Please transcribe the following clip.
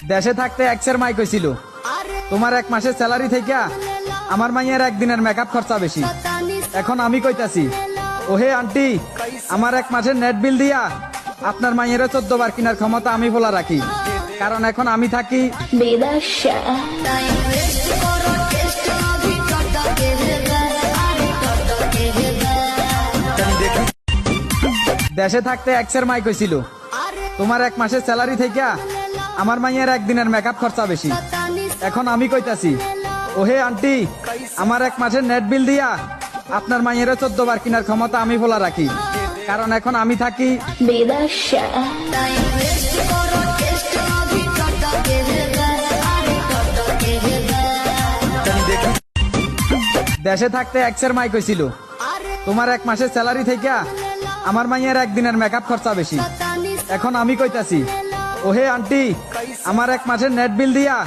দেশে থাকতে এক্সের মাই কইছিল তোমার এক মাসের স্যালারি থেকে আমার মাইয়ের একদিনের মেকআপ খরচা বেশি। এখন আমি কইতাছি, ওহে আন্টি, আমার এক মাসের নেট বিল দিয়া আপনার মাইয়ের 14 বার কিনার ক্ষমতা আমি বলা রাখি, কারণ এখন আমি থাকি বিদেশে। দেশে থাকতে এক্সের মাই কইছিল তোমার এক মাসের স্যালারি থেকে আমার মাইয়ের একদিনের মেকআপ খরচা বেশি। এখন আমি কইতাছি, ওহে আন্টি, আমার এক মাসের নেট বিল দিয়া আপনার মাইয়ের 14 বার কিনার ক্ষমতা আমি বলা রাখি, কারণ এখন আমি থাকি বিদেশে। দেশে থাকতে এক্সের মাই কইছিল তোমার এক মাসের স্যালারি থেকে আমার মাইয়ের একদিনের মেকআপ খরচা বেশি। এখন আমি কইতাছি, ওহে আন্টি, আমার এক মাসের নেট বিল দিয়া